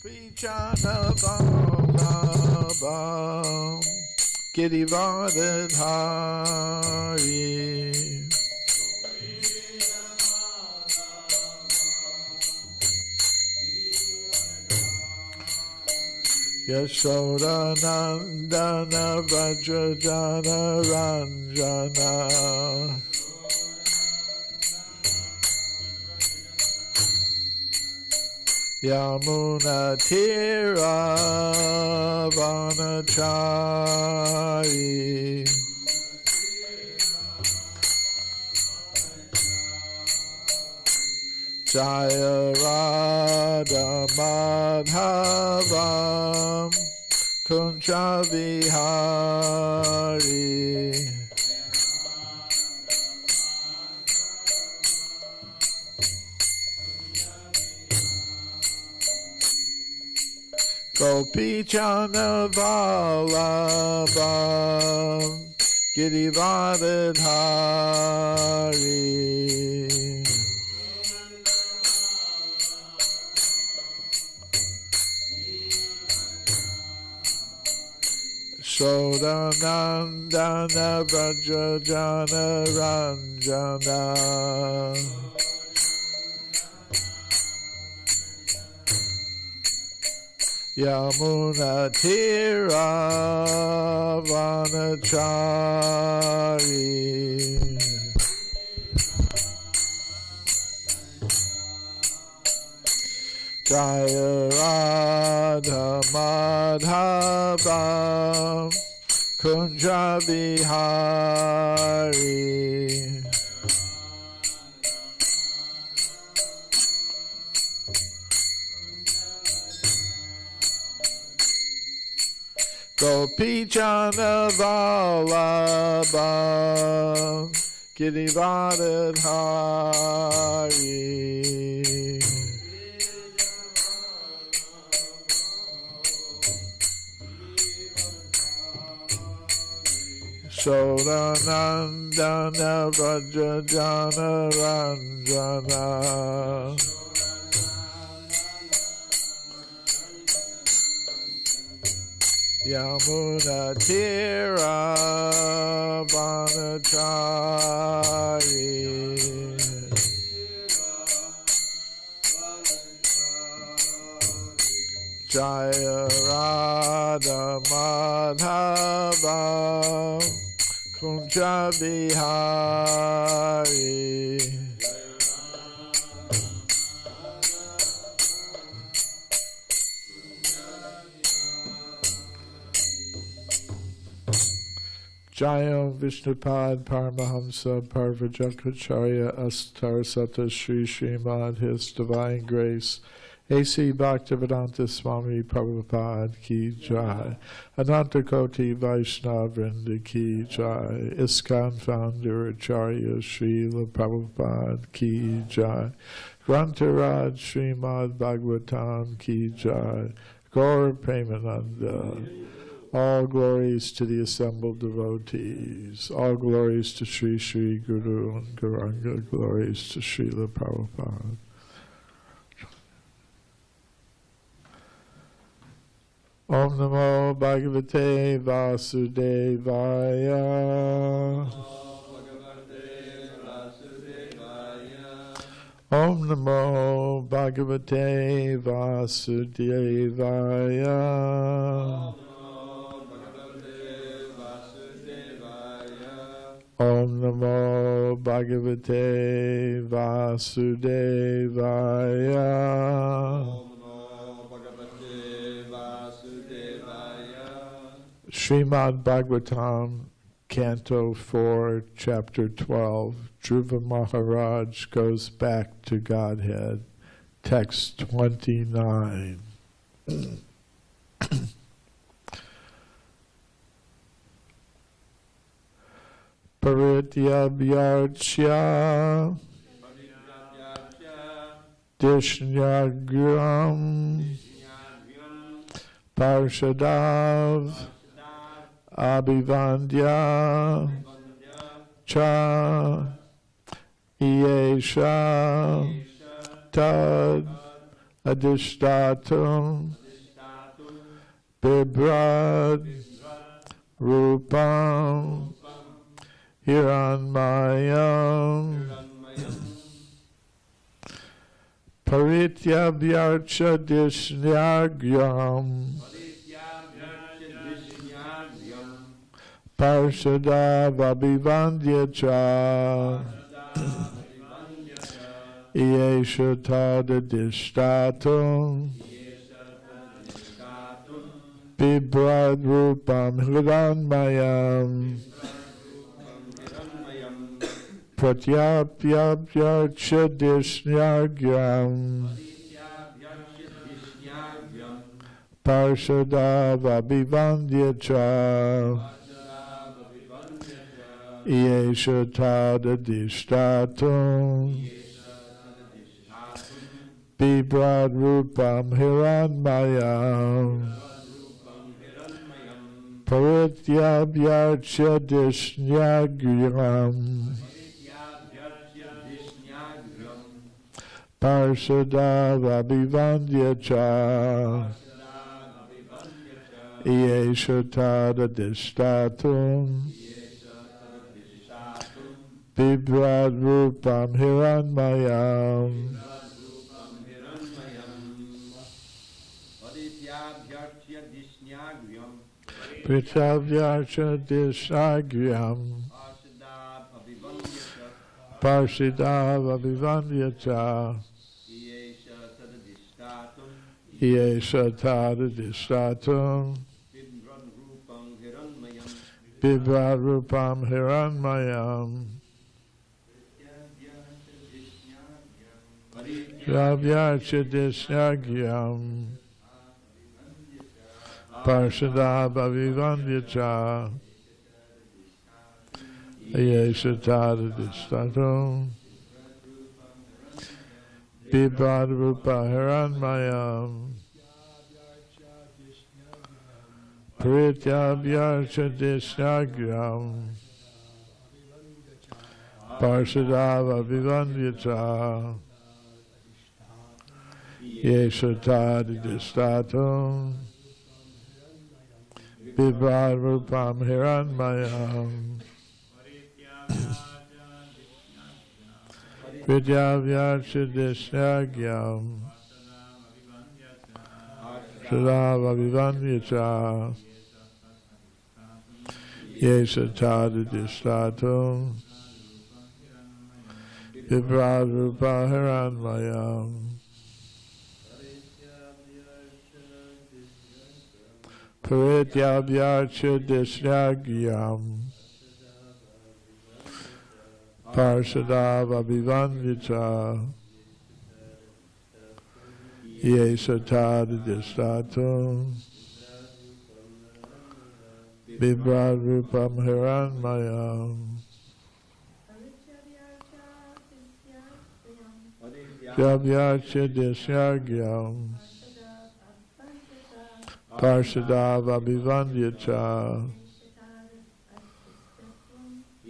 Pichana Bhagavatam Girivardhari Yashoda Nandana Vrajajana Ranjana Yamuna Tira Vanachari Jaya Radha Madhavam Kunja Vihari Gopi Chana Vallabha Girivardhari Sodanandana Vrajajana Ranjana Yamuna Tira Vanachari Jaya Radha Madhava Kunja Vihari Gopi Chana Vallabha Girivardhari Sodanandana Vrajajana Ranjana Yamuna Tira Vanachari Jaya Radha Madhava Kunja Vihari Jayam Vishnupad Paramahamsa Parvajakacharya Astarasata Sri Srimad His Divine Grace A.C. Bhaktivedanta Swami Prabhupada Ki Jai Ananta Koti Vaishnava Vrinda Ki Jai ISKCON Founder Acharya Srila Prabhupada Ki Jai Grantaraj Srimad Bhagavatam Ki Jai Gaur Premananda. All glories to the assembled devotees. All glories to Sri Sri Guru and Gauranga. Glories to Srila Prabhupada. Om Namo Bhagavate Vasudevaya. Om Namo Bhagavate Vasudevaya. Om Namo Bhagavate Vasudevaya. Srimad Bhagavatam, Canto 4, Chapter 12, Dhruva Maharaj goes back to Godhead, Text 29. Parityabhyarchya Dishnagram Parshadav Abhivandya Cha Iyesha Tad adishtatum bibrad rupam hiranmayam parityabhyarcha dishnagyam parshada vabhivandyacha Yesha tada dishtatum bibrad rupam hiranmayam pratyapyapyacha dishnagyam parshada vabhivandyacha Yesha tada dishtatum bibrad rupam hiranmayam parityabhyarcha dishnagyam parshada vabhivandyacha Yesha tada dishtatum bibrad rupam hiranmayam Prityavyarcha dishagyam Parshida vabhivandyacha Yesha tada dishtatum bibrad rupam hiranmayam Prityavyarcha dishagyam Parshada vabhivandyacha Yesha tada dishtatum bibrad rupa hiranmayam parityabhyarcha dishnagyam Parshada vabhivandyacha Yesha tada dishtatum bibrad rupam hiranmayam prityavyarcha dishnagyam Parshada vabhivandyacha Yesha tada dishtatum bibrad rupa hiranmayam parityabhyarcha dishnagyam Parshada vabhivandyacha Yesha tada dishtatum bibrad rupam hiranmayam parityabhyarcha dishnagyam Parshada vabhivandyacha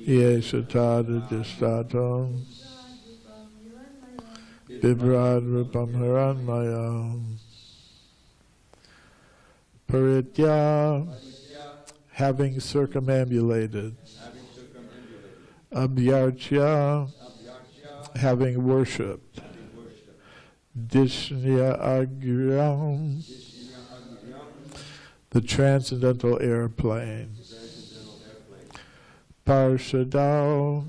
Yesha tada dishtatum bibrad rupam hiranmayam paritya having circumambulated abhyarcha having worshipped dishnya agyam the transcendental airplane parshadao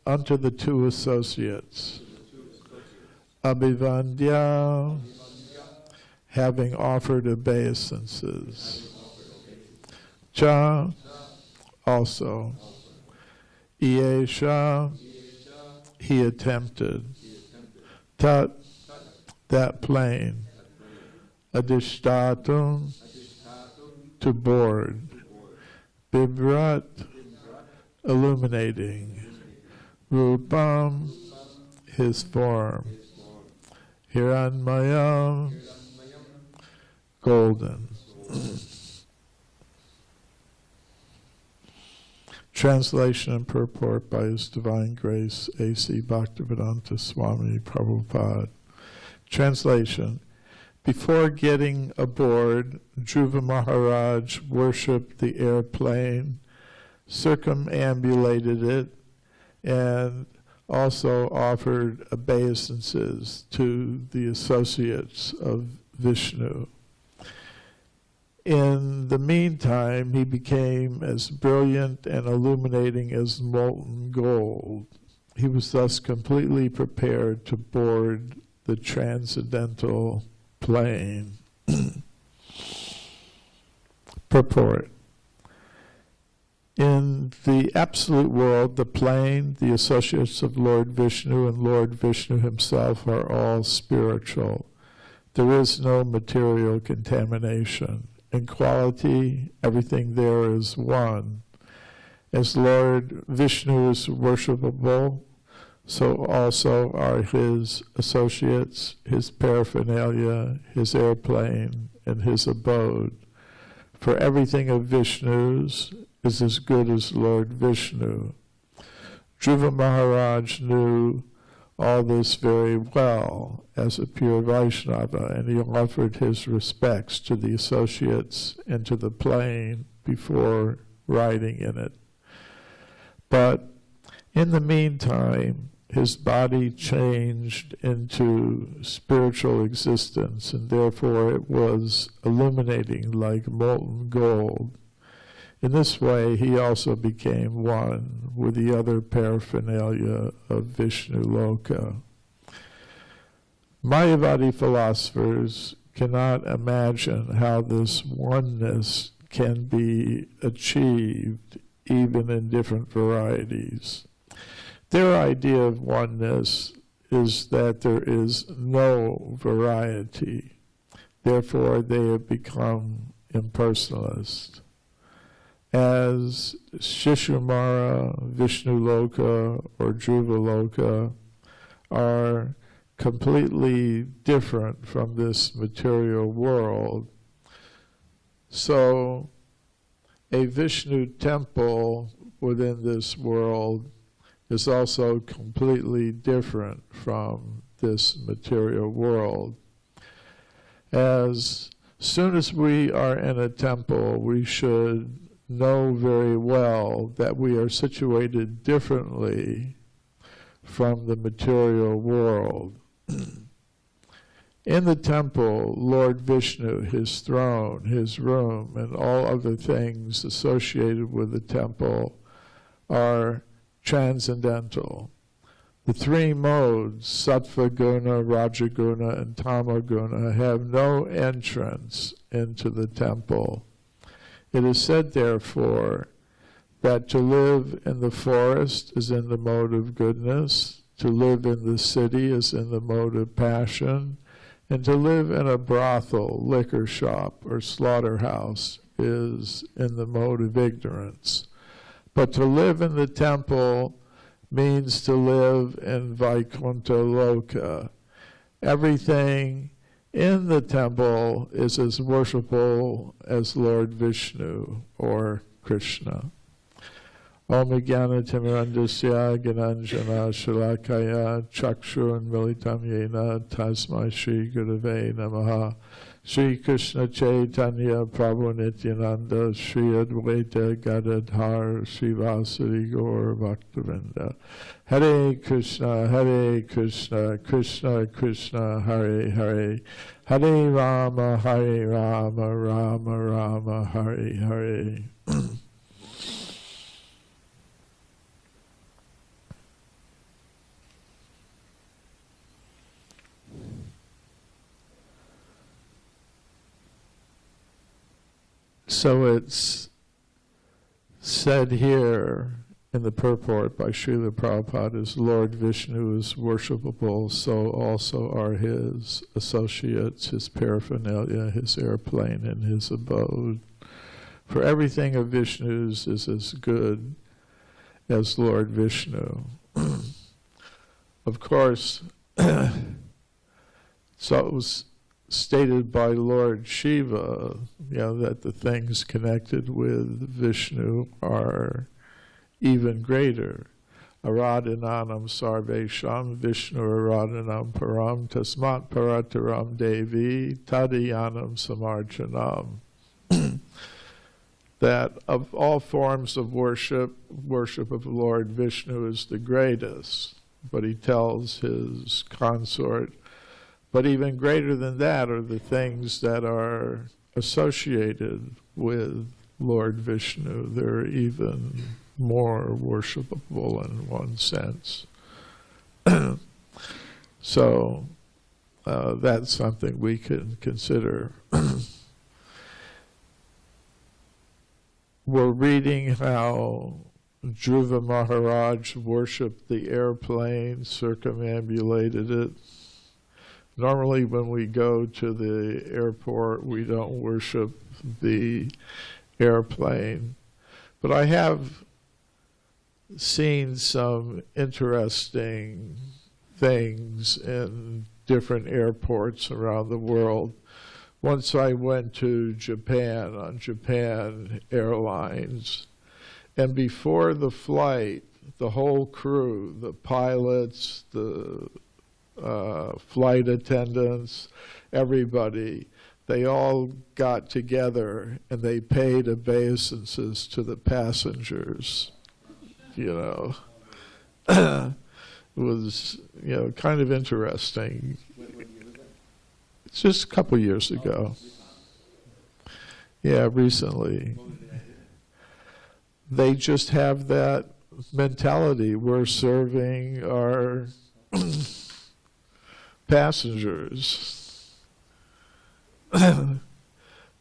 unto the two associates abhivandya having offered obeisances cha also Yesha he attempted tat that plane adishtatum to board bibrat illuminating rupam his form hiranmayam golden. Translation and purport by His Divine Grace A.C. Bhaktivedanta Swami Prabhupada. Translation. Before getting aboard, Dhruva Maharaj worshipped the airplane, circumambulated it, and also offered obeisances to the associates of Vishnu. In the meantime, he became as brilliant and illuminating as molten gold. He was thus completely prepared to board the transcendental plane. Purport. In the absolute world, the plane, the associates of Lord Vishnu, and Lord Vishnu himself are all spiritual. There is no material contamination. In quality, everything there is one. As Lord Vishnu is worshipable, so also are his associates, his paraphernalia, his airplane, and his abode. For everything of Vishnu's is as good as Lord Vishnu. Dhruva Maharaj knew all this very well as a pure Vaishnava, and he offered his respects to the associates and to the plane before riding in it. But in the meantime, his body changed into spiritual existence, and therefore it was illuminating like molten gold. In this way, he also became one with the other paraphernalia of Vishnu Loka. Mayavadi philosophers cannot imagine how this oneness can be achieved even in different varieties. Their idea of oneness is that there is no variety. Therefore, they have become impersonalist. As Shishumara, Vishnu Loka, or Dhruva Loka are completely different from this material world, so a Vishnu temple within this world is also completely different from this material world. As soon as we are in a temple, we should know very well that we are situated differently from the material world. In the temple, Lord Vishnu, his throne, his room, and all other things associated with the temple are transcendental. The three modes, sattva guna, rajaguna, and tamaguna, have no entrance into the temple. It is said, therefore, that to live in the forest is in the mode of goodness, to live in the city is in the mode of passion, and to live in a brothel, liquor shop, or slaughterhouse is in the mode of ignorance. But to live in the temple means to live in Vaikuntha Loka. Everything in the temple is as worshipful as Lord Vishnu or Krishna. Om Jnana Timirandasya Gyananjana Shalakaya Chakshur Militam Yena Tasmai Shri Gurave Namaha. Shri Krishna Chaitanya Prabhu Nityananda Shri Advaita Gadadhar Shri Vasari Gaur Bhaktivinoda. Hare Krishna, Krishna Krishna, Hare Hare. Hare Rama, Rama Rama, Hare Hare. So it's said here in the purport by Srila Prabhupada, as Lord Vishnu is worshipable, so also are his associates, his paraphernalia, his airplane, and his abode. For everything of Vishnu's is as good as Lord Vishnu. Of course, so it was stated by Lord Shiva, that the things connected with Vishnu are even greater. Aradhananam sarvesham Vishnu Aradhanam param tasmat parataram devi tadayanam samarjanam. That of all forms of worship, worship of the Lord Vishnu is the greatest. But he tells his consort, but even greater than that are the things that are associated with Lord Vishnu. They're even more worshipable in one sense. So that's something we can consider. We're reading how Dhruva Maharaj worshipped the airplane, circumambulated it. Normally when we go to the airport, we don't worship the airplane. But I have seen some interesting things in different airports around the world. Once I went to Japan on Japan Airlines, and before the flight, the whole crew, the pilots, the flight attendants, everybody, they all got together and they paid obeisances to the passengers. You know, it was, you know, kind of interesting. It's just a couple years ago. Yeah, recently. They just have that mentality. We're serving our passengers. You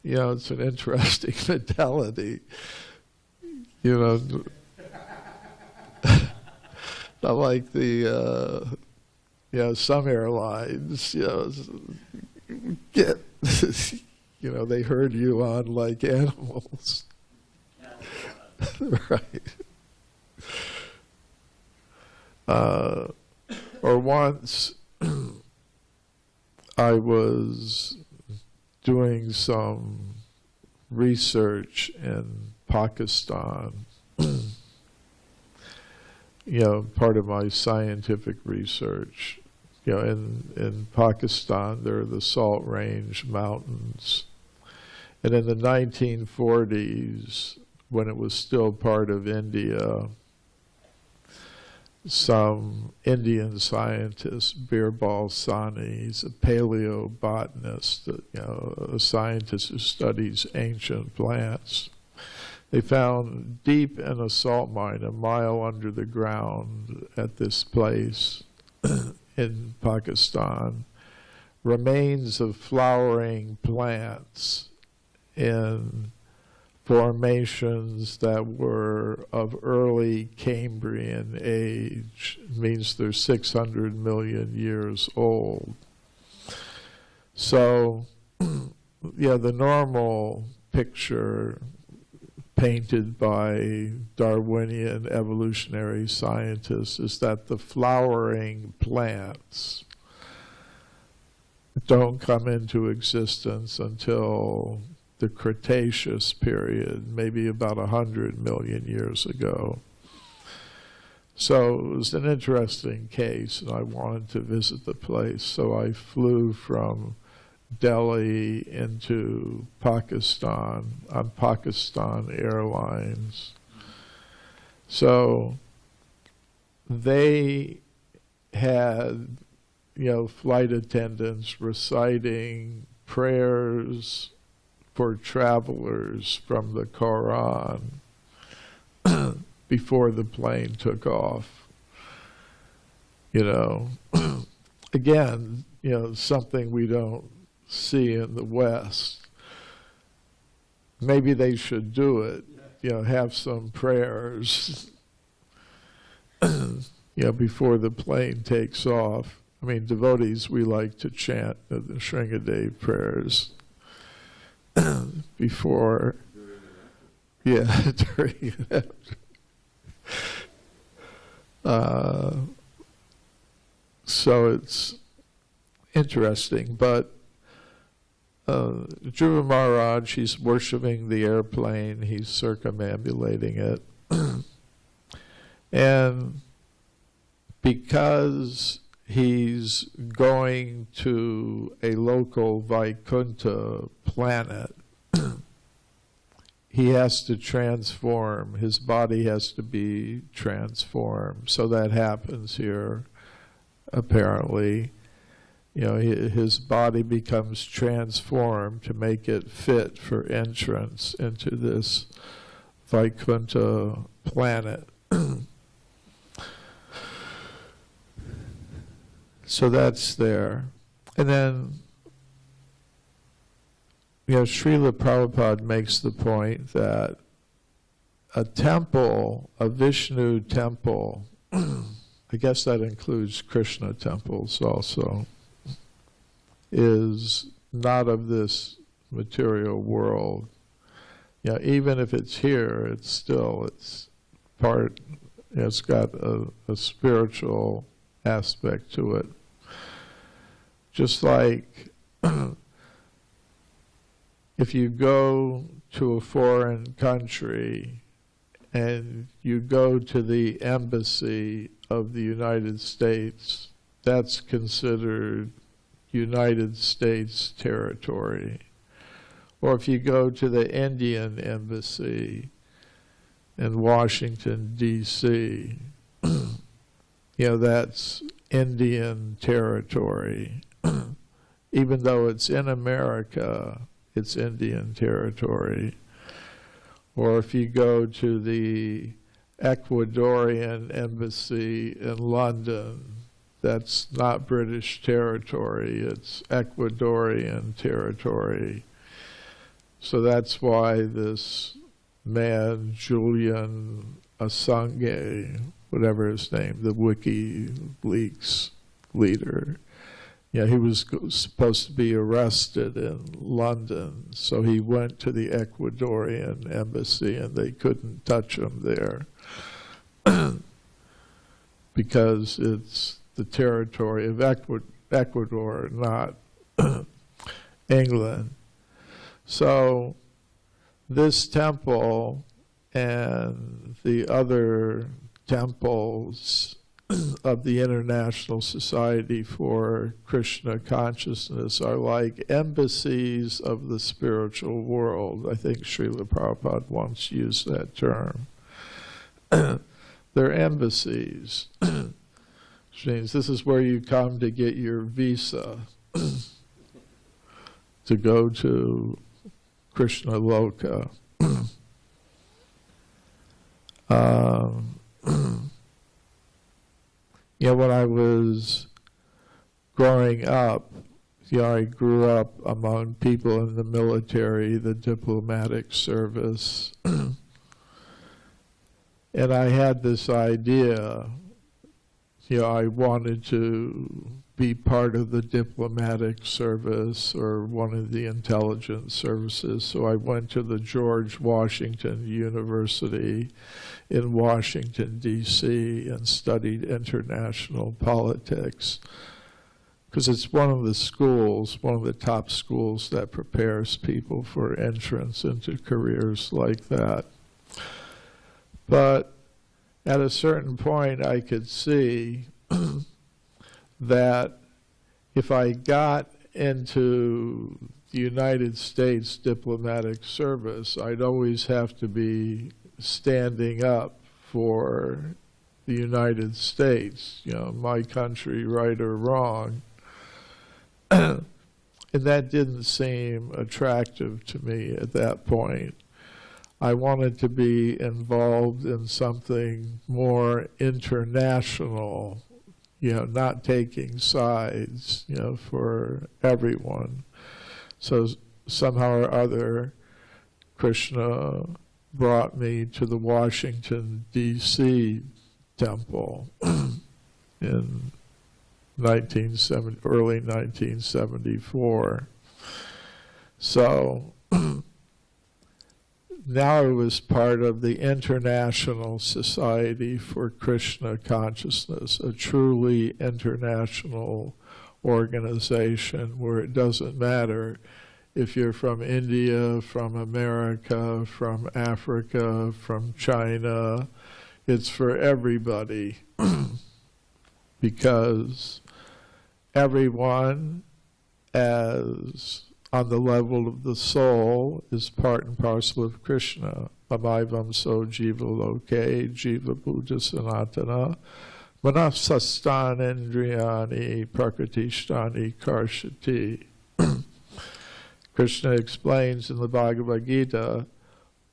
know, it's an interesting mentality. You know, not like the, you know, some airlines, you know, get, you know, they herd you on like animals. Right. Or once I was doing some research in Pakistan, you know, part of my scientific research. You know, in Pakistan, there are the Salt Range Mountains. And in the 1940s, when it was still part of India, some Indian scientist, Birbal Sahni, he's a paleobotanist, you know, a scientist who studies ancient plants. They found deep in a salt mine, a mile under the ground at this place in Pakistan, remains of flowering plants in formations that were of early Cambrian age. It means they're 600 million years old. So, yeah, the normal picture painted by Darwinian evolutionary scientists is that the flowering plants don't come into existence until the Cretaceous period, maybe about 100 million years ago. So it was an interesting case, and I wanted to visit the place. So I flew from Delhi into Pakistan on Pakistan Airlines. So they had, you know, flight attendants reciting prayers for travelers from the Quran before the plane took off. You know, again, you know, something we don't see in the West. Maybe they should do it, you know, have some prayers, you know, before the plane takes off. I mean, devotees, we like to chant the Sringadev prayers before, yeah, during and after. So it's interesting, but Dhruva Maharaj, he's worshiping the airplane, he's circumambulating it. And because he's going to a local Vaikuntha planet, he has to transform. His body has to be transformed. So that happens here, apparently. You know, his body becomes transformed to make it fit for entrance into this Vaikuntha planet. So that's there. And then, you know, Srila Prabhupada makes the point that a temple, a Vishnu temple, I guess that includes Krishna temples also, is not of this material world. You know, even if it's here, it's part, you know, it's got a spiritual aspect to it. Just like if you go to a foreign country and you go to the embassy of the United States, that's considered United States territory. Or if you go to the Indian embassy in Washington, D.C., you know, that's Indian territory. Even though it's in America, it's Indian territory. Or if you go to the Ecuadorian embassy in London, that's not British territory, it's Ecuadorian territory. So that's why this man, Julian Assange, whatever his name, the WikiLeaks leader, yeah, he was supposed to be arrested in London, so he went to the Ecuadorian embassy and they couldn't touch him there because it's the territory of Ecuador, not England. So this temple and the other temples of the International Society for Krishna Consciousness are like embassies of the spiritual world. I think Srila Prabhupada once used that term. They're embassies, which means this is where you come to get your visa to go to Krishna Loka. You know, when I was growing up, you know, I grew up among people in the military, the diplomatic service, and I had this idea, you know, I wanted to be part of the diplomatic service or one of the intelligence services. So I went to the George Washington University in Washington, D.C. and studied international politics because it's one of the schools, one of the top schools that prepares people for entrance into careers like that. But at a certain point I could see that if I got into the United States diplomatic service, I'd always have to be standing up for the United States, you know, my country, right or wrong. And that didn't seem attractive to me at that point. I wanted to be involved in something more international, you know, not taking sides, you know, for everyone. So somehow or other, Krishna brought me to the Washington, D.C. temple in early 1974. So now I was part of the International Society for Krishna Consciousness, a truly international organization where it doesn't matter if you're from India, from America, from Africa, from China. It's for everybody. because everyone, as on the level of the soul, is part and parcel of Krishna. Amaivam so jiva loke, jiva buddha sanatana, manasastan indriyani prakritishtani karshati. Krishna explains in the Bhagavad Gita,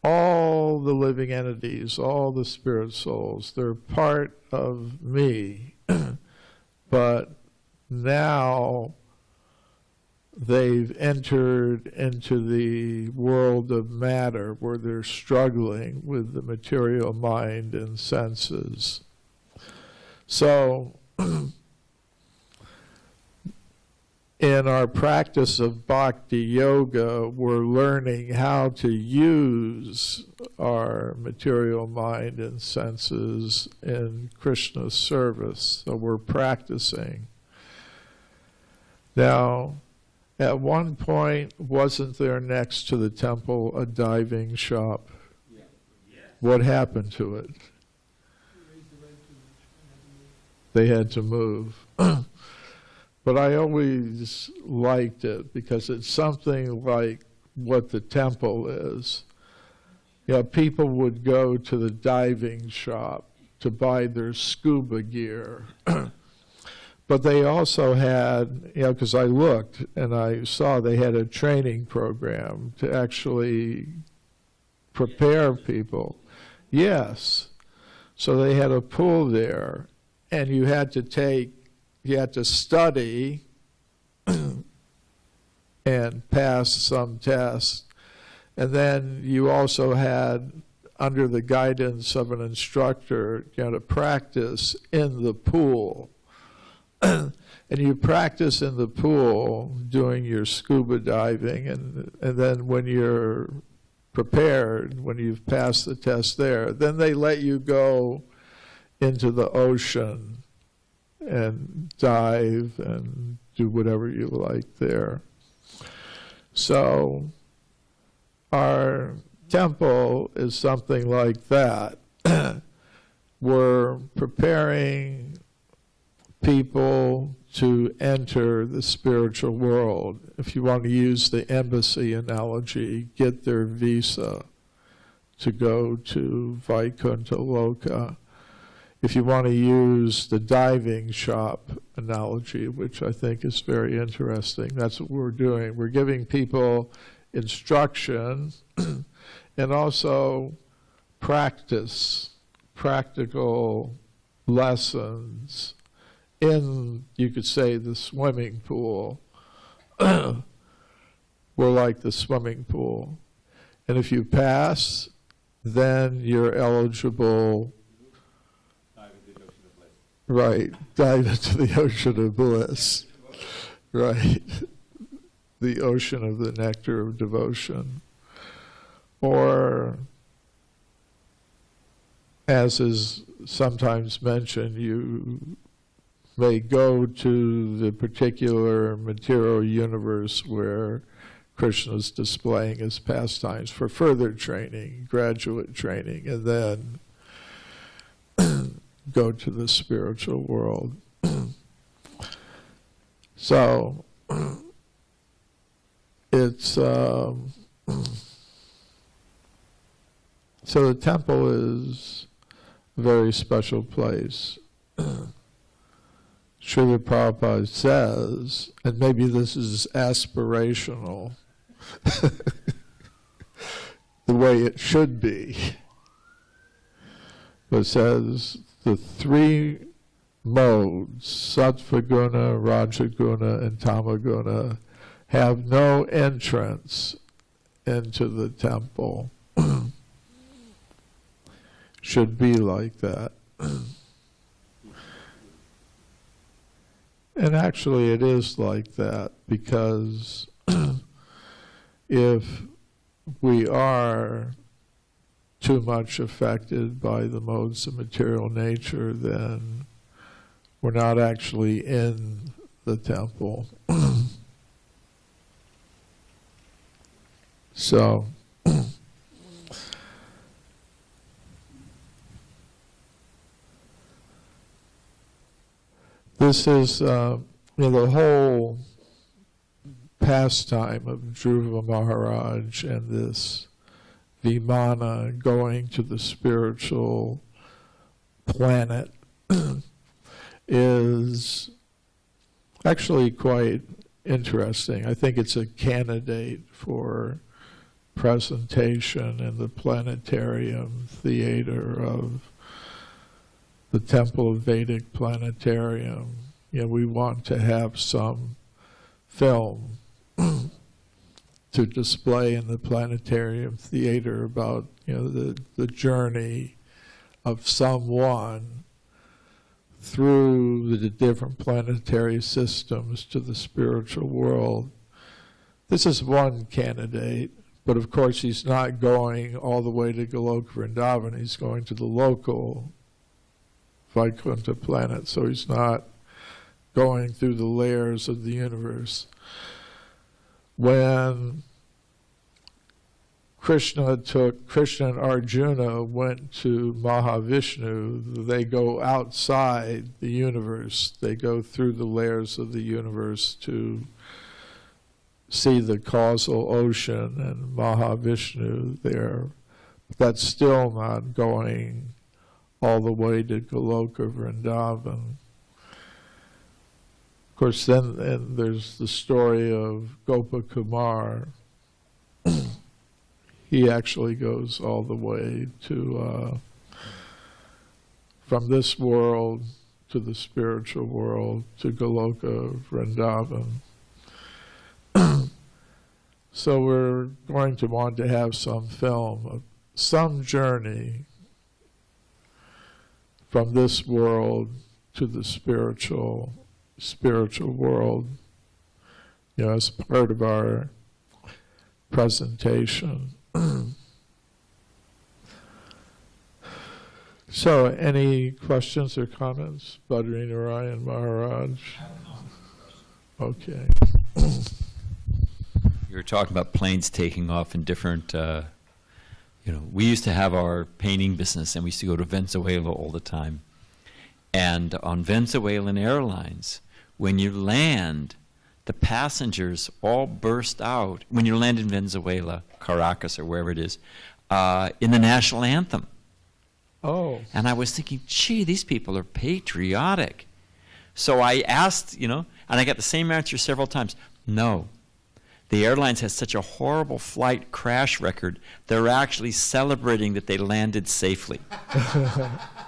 all the living entities, all the spirit souls, they're part of me, but now they've entered into the world of matter where they're struggling with the material mind and senses. So, in our practice of bhakti yoga, we're learning how to use our material mind and senses in Krishna's service. So we're practicing. Now, at one point, wasn't there next to the temple a diving shop? Yeah. Yeah. What happened to it? They had to move. But I always liked it because it's something like what the temple is. You know, people would go to the diving shop to buy their scuba gear. But they also had, you know, because I looked and I saw they had a training program to actually prepare people. Yes. So they had a pool there, and you had to study and pass some tests. And then you also had, under the guidance of an instructor, you had to practice in the pool. And you practice in the pool doing your scuba diving, and then when you're prepared, when you've passed the test there, then they let you go into the ocean and dive and do whatever you like there. So our temple is something like that. We're preparing people to enter the spiritual world. If you want to use the embassy analogy, get their visa to go to Vaikuntha Loka. If you want to use the diving shop analogy, which I think is very interesting, that's what we're doing. We're giving people instruction and also practical lessons in, you could say, the swimming pool. We're like the swimming pool. And if you pass, then you're eligible. Right, dive into the ocean of bliss. Right, the ocean of the nectar of devotion. Or, as is sometimes mentioned, you may go to the particular material universe where Krishna's displaying his pastimes for further training, graduate training, and then go to the spiritual world. So it's so the temple is a very special place. Srila Prabhupada says, and maybe this is aspirational, the way it should be, but says the three modes, sattva guna, rajaguna, and tamaguna, have no entrance into the temple. Should be like that. And actually it is like that, because if we are too much affected by the modes of material nature, then we're not actually in the temple. So, This is the whole pastime of Dhruva Maharaj and this Vimana going to the spiritual planet is actually quite interesting. I think it's a candidate for presentation in the planetarium theater of the Temple of Vedic Planetarium. We want to have some film to display in the planetarium theater about the journey of someone through the different planetary systems to the spiritual world. This is one candidate, but of course he's not going all the way to Goloka Vrindavan. He's going to the local Vaikuntha planet, so he's not going through the layers of the universe. When Krishna and Arjuna went to Mahavishnu, they go outside the universe. They go through the layers of the universe to see the causal ocean and Mahavishnu there. That's still not going all the way to Goloka Vrindavan. Of course, then there's the story of Gopakumar. He actually goes all the way to, from this world to the spiritual world, to Goloka Vrindavan. So we're going to want to have some film, some journey from this world to the spiritual world, as part of our presentation. So, any questions or comments, Badri Narayan Maharaj? Okay. You were talking about planes taking off in different, we used to have our painting business and we used to go to Venezuela all the time. And on Venezuelan Airlines, when you land, the passengers all burst out, when you land in Venezuela, Caracas or wherever it is, in the national anthem. Oh. And I was thinking, gee, these people are patriotic. So I asked, and I got the same answer several times. No. The airlines has such a horrible flight crash record, they're actually celebrating that they landed safely.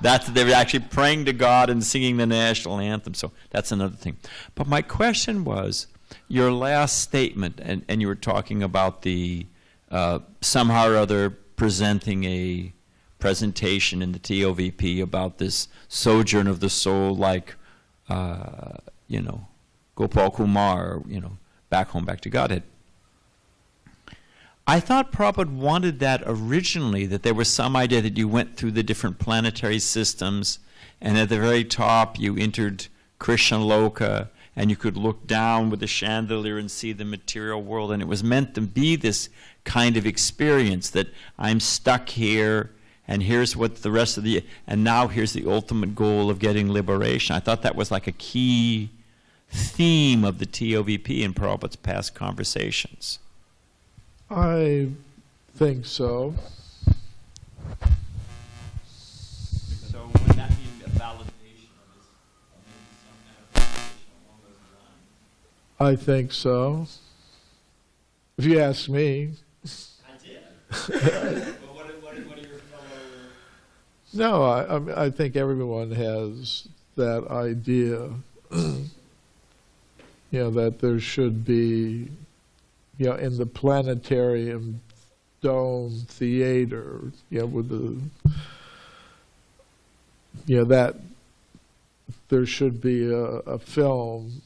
They were actually praying to God and singing the national anthem. So that's another thing. But my question was, your last statement, and you were talking about the somehow or other presenting a presentation in the TOVP about this sojourn of the soul like, Gopal Kumar, back home, back to Godhead. I thought Prabhupada wanted that originally, that there was some idea that you went through the different planetary systems, and at the very top you entered Krishna Loka, and you could look down with the chandelier and see the material world, and it was meant to be this kind of experience that I'm stuck here, and here's what the rest of and now here's the ultimate goal of getting liberation. I thought that was like a key theme of the TOVP in Prabhupada's past conversations. I think so. So would that be a validation of this, maybe some kind of validation along those lines? I think so. If you ask me. I did. But what are your fellow... No, I think everyone has that idea, that there should be, in the planetarium dome theater, with that there should be a film,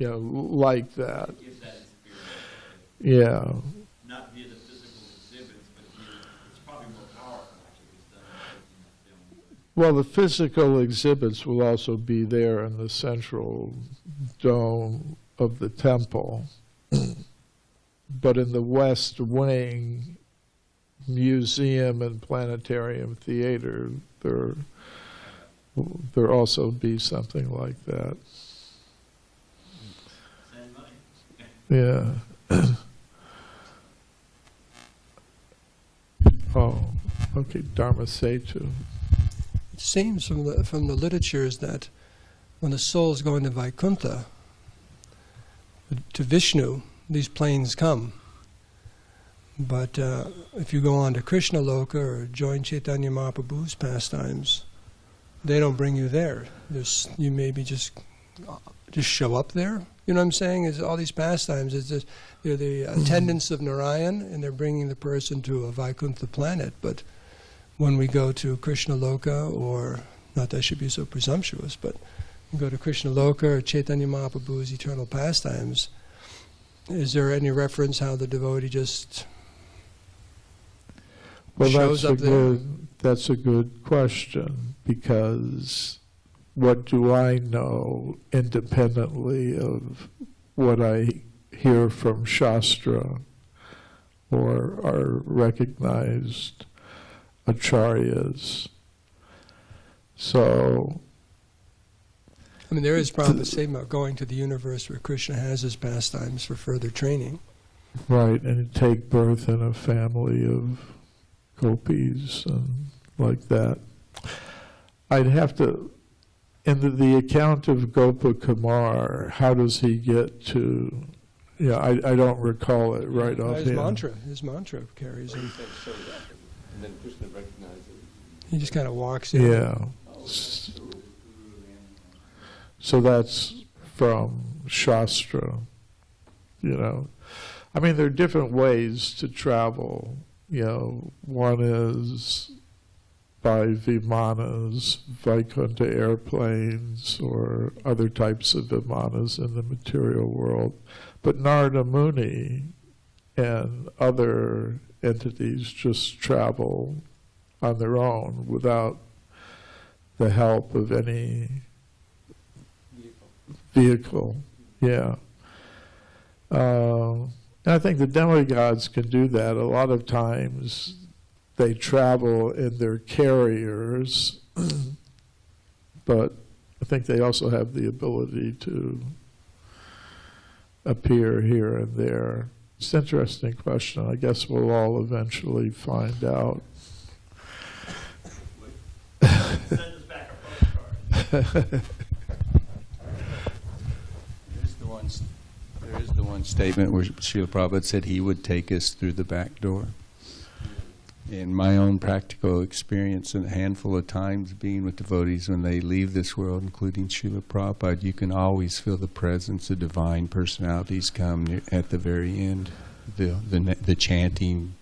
like that. Give that experience. Yeah. Not via the physical exhibits, but it's probably more powerful actually if it's done in that film. Well, the physical exhibits will also be there in the central dome of the temple. But in the West Wing museum and planetarium theater, there also be something like that. Yeah. Oh, okay, Dharma Setu. It seems from the literatures that when a soul is going to Vaikuntha, to Vishnu, these planes come. But if you go on to Krishna Loka or join Chaitanya Mahaprabhu's pastimes, they don't bring you there. You maybe just show up there. You know what I'm saying? Is all these pastimes, they're the attendants of Narayan, and they're bringing the person to a Vaikuntha planet. But when we go to Krishna Loka, or not that I should be so presumptuous, but we go to Krishna Loka or Chaitanya Mahaprabhu's eternal pastimes, is there any reference how the devotee just shows up there? That's a good question, because what do I know independently of what I hear from Shastra or our recognized acharyas? So, I mean, there is probably the same about going to the universe where Krishna has his pastimes for further training. Right, and take birth in a family of gopis and like that. I'd have to, in the account of Gopa Kumar, how does he get to, I don't recall it right offhand. His mantra carries him. And then Krishna recognizes it. He just kind of walks in. Yeah. So that's from Shastra, I mean, there are different ways to travel. One is by vimanas, Vaikuntha airplanes, or other types of vimanas in the material world. But Narada Muni and other entities just travel on their own without the help of any vehicle. Yeah. And I think the demigods can do that. A lot of times they travel in their carriers, but I think they also have the ability to appear here and there. It's an interesting question. I guess we'll all eventually find out. Send us back a postcard. There is the one statement where Srila Prabhupada said he would take us through the back door. In my own practical experience, a handful of times being with devotees when they leave this world, including Srila Prabhupada, you can always feel the presence of divine personalities come at the very end. The chanting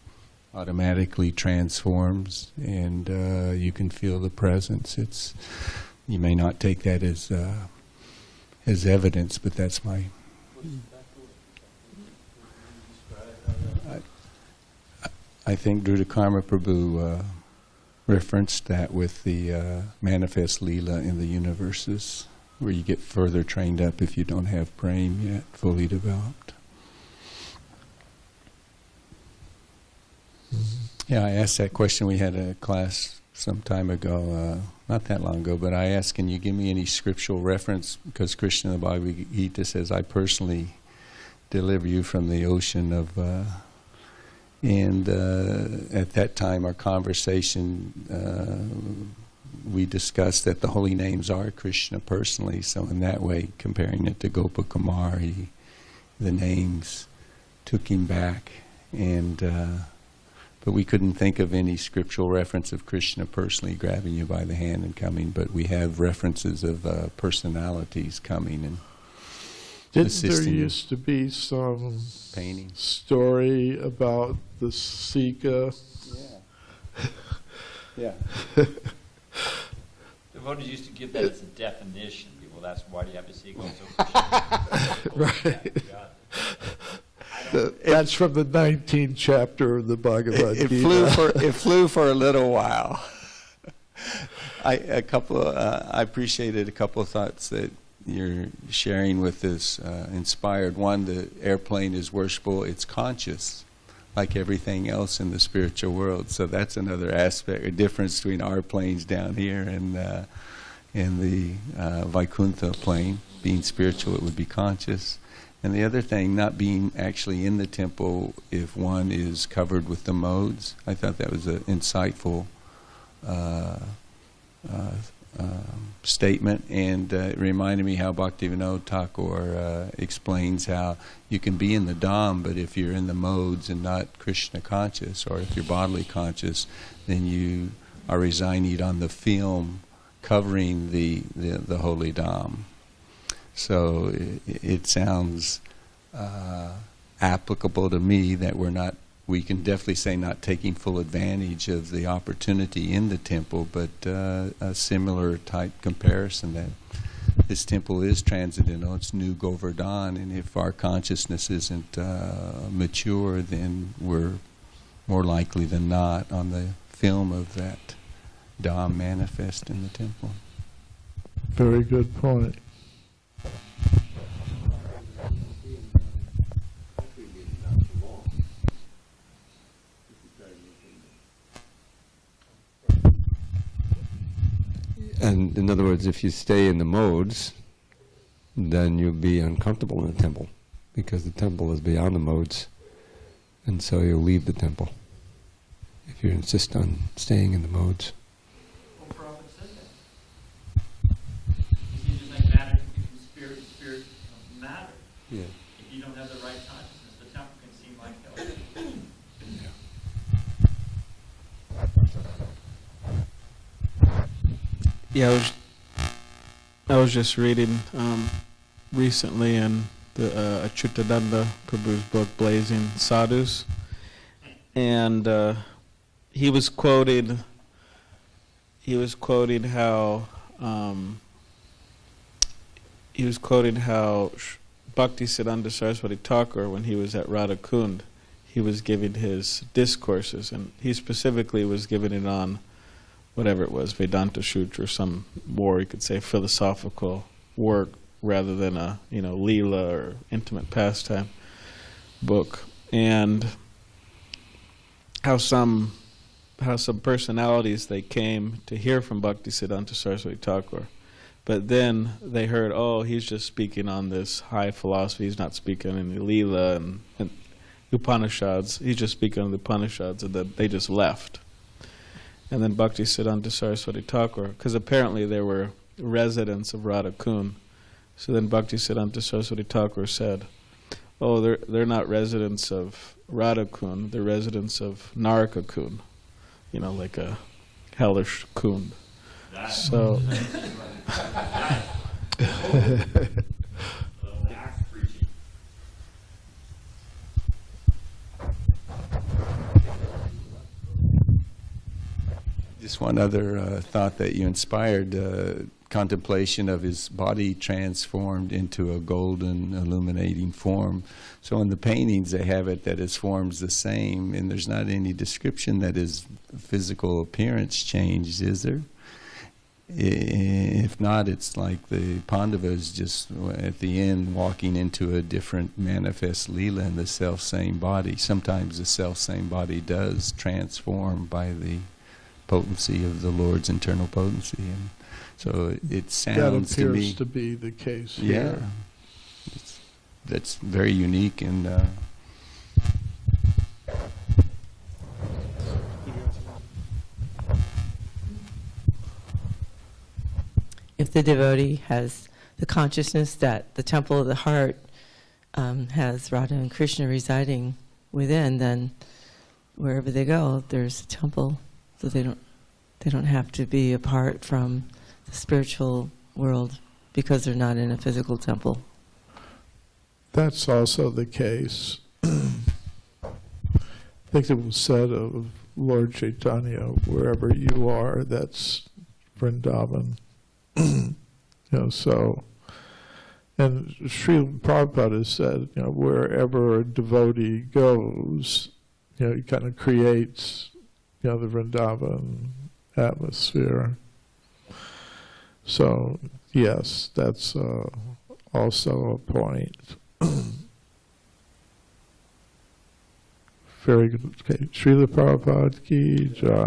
automatically transforms, and you can feel the presence. You may not take that as evidence, but that's my. I think Drutakarma Prabhu referenced that with the manifest Leela in the universes, where you get further trained up if you don't have prema yet fully developed. Mm-hmm. Yeah, I asked that question. We had a class some time ago, not that long ago, but I asked, can you give me any scriptural reference? Because Krishna in the Bhagavad Gita says, I personally deliver you from the ocean of... And at that time, our conversation, we discussed that the holy names are Krishna personally. So in that way, comparing it to Gopa Kumar, the names took him back. But we couldn't think of any scriptural reference of Krishna personally grabbing you by the hand and coming. But we have references of personalities coming and Didn't there used to be some painting story about the Sika? Yeah. Devotees used to give that as a definition. Well, that's why do you have a sequel? Right. That's from the 19th chapter of the Bhagavad Gita. It flew for a little while. I appreciated a couple of thoughts that you're sharing with us, inspired. One, the airplane is worshipful. It's conscious, like everything else in the spiritual world. So that's another aspect, a difference between our planes down here and the Vaikuntha plane. Being spiritual, it would be conscious. And the other thing, not being actually in the temple if one is covered with the modes. I thought that was an insightful statement, and it reminded me how Bhaktivinoda Thakur explains how you can be in the Dham, but if you're in the modes and not Krishna conscious, or if you're bodily conscious, then you are residing on the film covering the holy Dham. So it sounds applicable to me that we can definitely say not taking full advantage of the opportunity in the temple, but a similar type comparison that this temple is transcendental, it's new Govardhan, and if our consciousness isn't mature, then we're more likely than not on the film of that Dham manifest in the temple. Very good point. And in other words, if you stay in the modes, then you'll be uncomfortable in the temple, because the temple is beyond the modes, and so you'll leave the temple if you insist on staying in the modes. Well, Prabhupada said that. You see, just like matter can spirit matter. Yeah. If you don't have the right consciousness, the temple can seem like hell. Yeah, I was just reading recently in the Achyutananda Prabhu's book Blazing Sadhus, and he was quoting how Bhakti Siddhanta Saraswati Thakur, when he was at Radha Kund, he was giving his discourses, and he specifically was giving it on whatever it was, Vedanta Sutra, or some more, you could say, philosophical work rather than a, Leela or intimate pastime book. And how some personalities, they came to hear from Bhaktisiddhanta Saraswati Thakur, but then they heard, he's just speaking on this high philosophy, he's not speaking in the Leela and Upanishads, he's just speaking on the Upanishads, and then they just left. And then Bhaktisiddhanta Saraswati Thakur, because apparently they were residents of Radha Kund. So then Bhaktisiddhanta Saraswati Thakur said, they're not residents of Radha Kund, they're residents of Naraka Kund, like a hellish kund. So Just one other thought that you inspired, contemplation of his body transformed into a golden illuminating form. So in the paintings they have it that his form's the same, and there's not any description that his physical appearance changed, is there? If not, it's like the Pandavas just at the end walking into a different manifest Leela in the self-same body. Sometimes the self-same body does transform by the potency of the Lord's internal potency, and so it sounds to me that appears to be the case here. Yeah, that's very unique, and if the devotee has the consciousness that the temple of the heart has Radha and Krishna residing within, then wherever they go, there's a temple. So they don't have to be apart from the spiritual world because they're not in a physical temple. That's also the case. I think it was said of Lord Chaitanya, wherever you are, that's Vrindavan. So, and Srila Prabhupada has said, wherever a devotee goes, he kind of creates the Vrindavan atmosphere. So, yes, that's also a point. Very good. Okay. Srila Prabhupada ki jai.